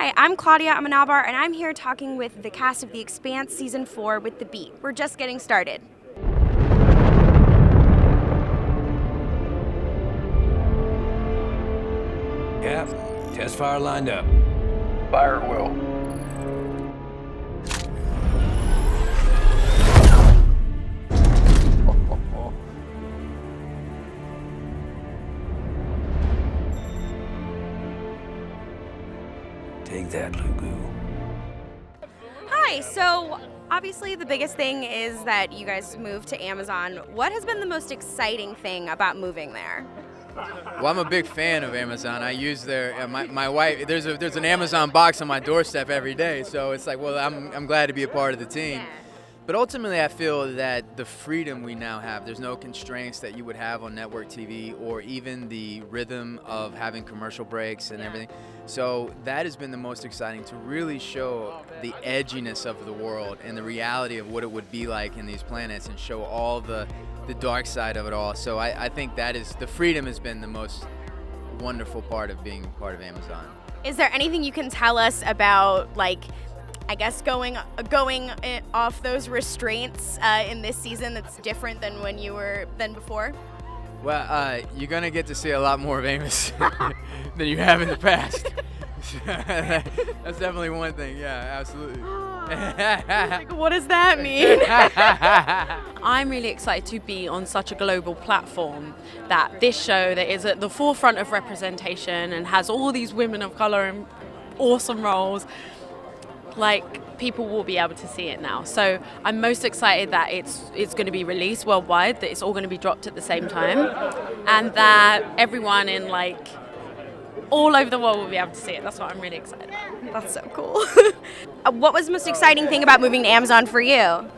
Hi, I'm Klaudia Amenábar, and I'm here talking with the cast of The Expanse Season 4 with The Beat. We're just getting started. Cap, test fire lined up. Fire at will. Take that, Lugu. Hi, so obviously the biggest thing is that you guys moved to Amazon. What has been the most exciting thing about moving there? Well, I'm a big fan of Amazon. I use their my wife. There's an Amazon box on my doorstep every day, so it's like, well, I'm glad to be a part of the team. Yeah. But ultimately, I feel that the freedom we now have, there's no constraints that you would have on network TV, or even the rhythm of having commercial breaks and everything. So that has been the most exciting, to really show the edginess of the world and the reality of what it would be like in these planets, and show all the dark side of it all. So I think that is, the freedom has been the most wonderful part of being part of Amazon. Is there anything you can tell us about, like, I guess going off those restraints in this season that's different than than before? Well, you're gonna get to see a lot more of Amos than you have in the past. That's definitely one thing. Yeah, absolutely. Like, what does that mean? I'm really excited to be on such a global platform, that this show that is at the forefront of representation and has all these women of color in awesome roles, like, people will be able to see it now. So I'm most excited that it's going to be released worldwide, that it's all going to be dropped at the same time, and that everyone in, like, all over the world will be able to see it. That's what I'm really excited about. That's so cool. What was the most exciting thing about moving to Amazon for you?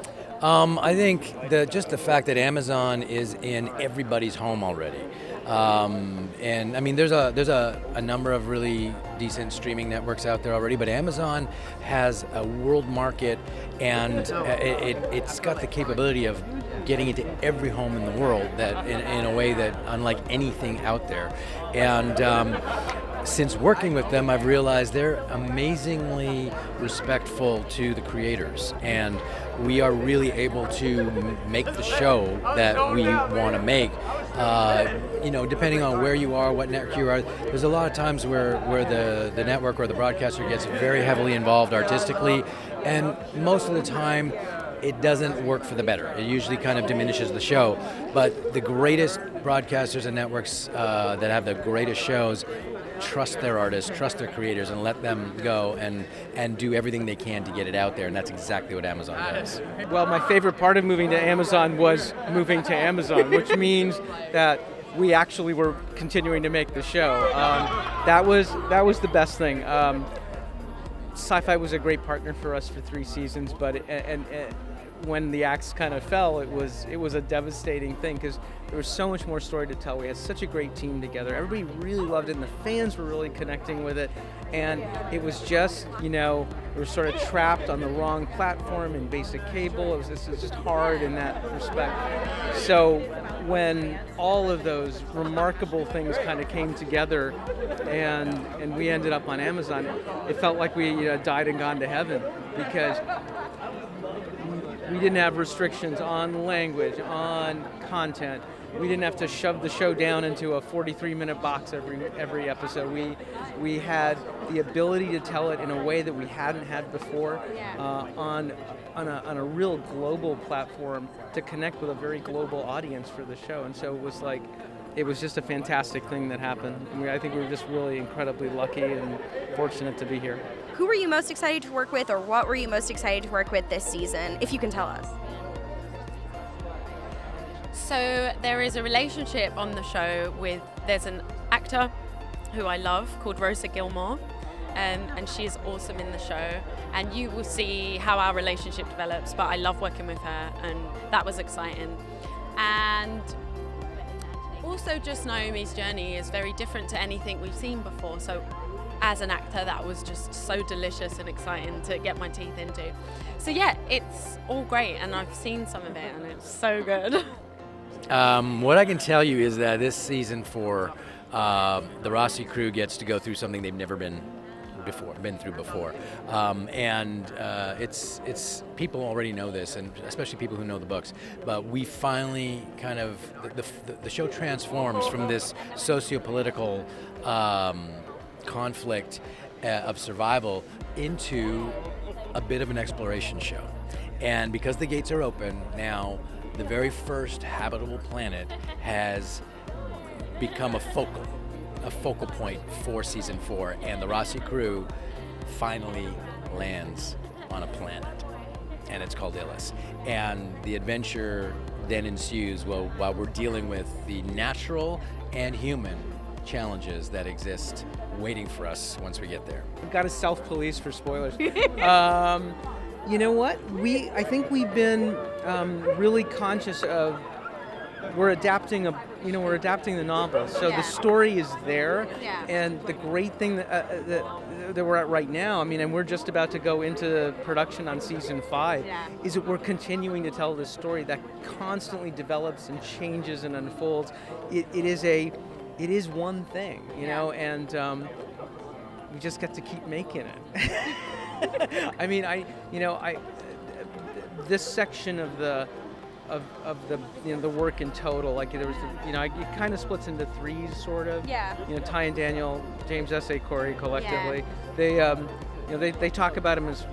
I think just the fact that Amazon is in everybody's home already. And I mean, there's a number of really decent streaming networks out there already, but Amazon has a world market, and it's got the capability of getting into every home in the world, that in a way that unlike anything out there. And since working with them, I've realized they're amazingly respectful to the creators, and we are really able to make the show that we want to make. Depending on where you are, what network you are, there's a lot of times where the network or the broadcaster gets very heavily involved artistically, and most of the time it doesn't work for the better. It usually kind of diminishes the show. But the greatest broadcasters and networks that have the greatest shows trust their artists, trust their creators, and let them go and do everything they can to get it out there, and that's exactly what Amazon does. Well, my favorite part of moving to Amazon was moving to Amazon, which means that we actually were continuing to make the show. That was the best thing. Sci-Fi was a great partner for us for 3 seasons, but when the axe kind of fell, it was a devastating thing, because there was so much more story to tell. We had such a great team together. Everybody really loved it, and the fans were really connecting with it. And it was just, we were sort of trapped on the wrong platform in basic cable. It was just hard in that respect. So when all of those remarkable things kind of came together, and we ended up on Amazon, it felt like we died and gone to heaven, because we didn't have restrictions on language, on content. We didn't have to shove the show down into a 43-minute box every episode. We had the ability to tell it in a way that we hadn't had before, on a real global platform, to connect with a very global audience for the show. And so it was just a fantastic thing that happened. I think we were just really incredibly lucky and fortunate to be here. Who were you most excited to work with, or what were you most excited to work with this season, if you can tell us? So there is a relationship on the show there's an actor who I love called Rosa Gilmore, and she's awesome in the show, and you will see how our relationship develops, but I love working with her, and that was exciting. And also, just Naomi's journey is very different to anything we've seen before, so as an actor, that was just so delicious and exciting to get my teeth into. So yeah, it's all great, and I've seen some of it, and it's so good. What I can tell you is that this season 4, the Rossi crew gets to go through something they've never been been through before, it's people already know this, and especially people who know the books. But we finally kind of the show transforms from this socio-political conflict of survival into a bit of an exploration show. And because the gates are open now, the very first habitable planet has become a focal point for season 4, and the Rossi crew finally lands on a planet, and it's called Illis. And the adventure then ensues while we're dealing with the natural and human challenges that exist waiting for us once we get there. We've got to self-police for spoilers. You know what? I think we've been really conscious of we're adapting the novel, so the story is there. Yeah. And the great thing that we're at right now, and we're just about to go into production on season 5, is that we're continuing to tell this story that constantly develops and changes and unfolds. It is one thing, you know, and we just get to keep making it. This section of the work in total, like there was, it kind of splits into 3s, sort of. Yeah. Ty and Daniel, James S.A. Corey collectively, they talk about him as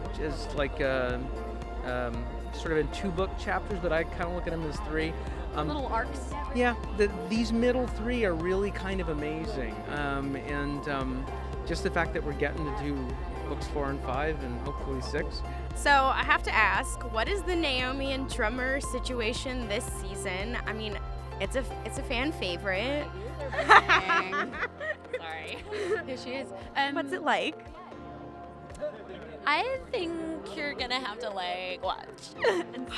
like sort of in 2-book chapters, but I kind of look at them as 3. Little arcs. Yeah, these middle 3 are really kind of amazing, and just the fact that we're getting to do books 4 and 5 and hopefully 6. So I have to ask, what is the Naomi and drummer situation this season? It's a fan favorite. Sorry. Here she is. What's it like? I think you're gonna have to watch and see.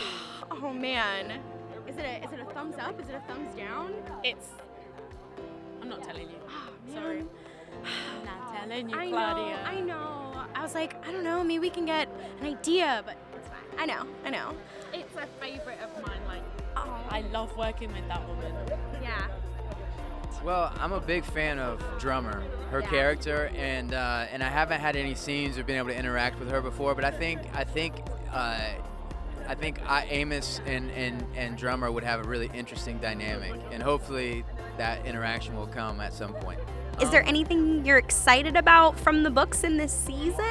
Oh man. Is it a thumbs up? Is it a thumbs down? I'm not telling you. Oh, Sorry. I'm not telling you, I Klaudia. know. I was like, I don't know, maybe we can get an idea, but it's fine. I know. It's a favorite of mine. Oh. I love working with that woman. Yeah. Well, I'm a big fan of Drummer, her character, and I haven't had any scenes or been able to interact with her before. But I think Amos and Drummer would have a really interesting dynamic, and hopefully that interaction will come at some point. Is there anything you're excited about from the books in this season?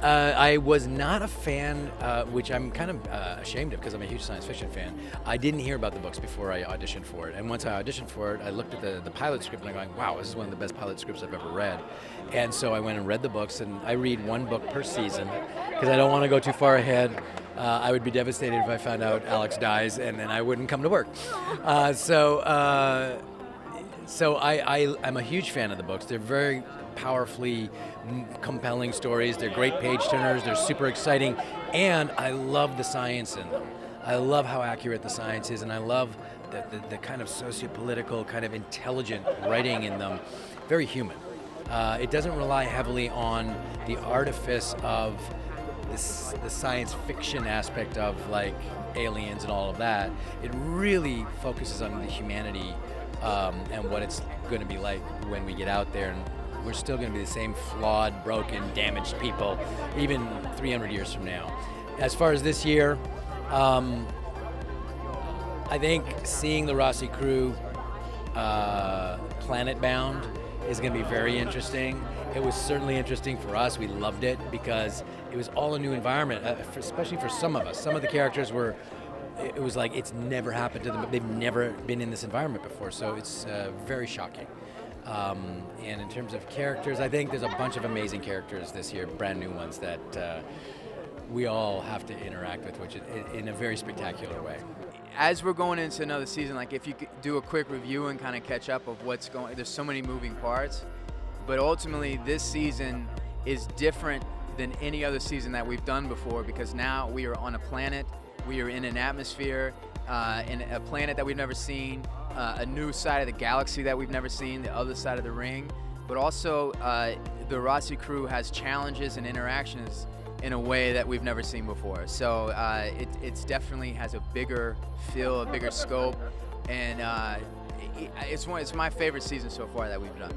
I was not a fan, which I'm kind of ashamed of because I'm a huge science fiction fan. I didn't hear about the books before I auditioned for it. And once I auditioned for it, I looked at the pilot script and I'm going, wow, this is one of the best pilot scripts I've ever read. And so I went and read the books, and I read 1 book per season because I don't want to go too far ahead. I would be devastated if I found out Alex dies and then I wouldn't come to work. So I'm a huge fan of the books. They're very powerfully compelling stories. They're great page turners. They're super exciting. And I love the science in them. I love how accurate the science is, and I love the kind of socio-political, kind of intelligent writing in them. Very human. It doesn't rely heavily on the artifice of the science fiction aspect of like aliens and all of that. It really focuses on the humanity and what it's going to be like when we get out there, and we're still going to be the same flawed, broken, damaged people even 300 years from now. As far as this year, I think seeing the Rossi crew planet-bound is going to be very interesting. It was certainly interesting for us. We loved it because it was all a new environment, especially for some of us. Some of the characters were, it was like it's never happened to them. They've never been in this environment before, so it's very shocking. And in terms of characters, I think there's a bunch of amazing characters this year, brand new ones that we all have to interact with, which in a very spectacular way. As we're going into another season, like if you could do a quick review and kind of catch up of what's going, there's so many moving parts, but ultimately this season is different than any other season that we've done before, because now we are on a planet, we are in an atmosphere, in a planet that we've never seen, a new side of the galaxy that we've never seen, the other side of the ring, but also the Rossi crew has challenges and interactions in a way that we've never seen before. So it's definitely has a bigger feel, a bigger scope, and it's my favorite season so far that we've done.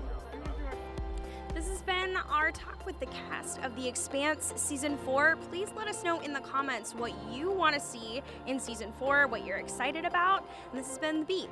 The this has been our talk with the cast of The Expanse Season 4. Please let us know in the comments what you want to see in Season 4, what you're excited about. And this has been The Beat.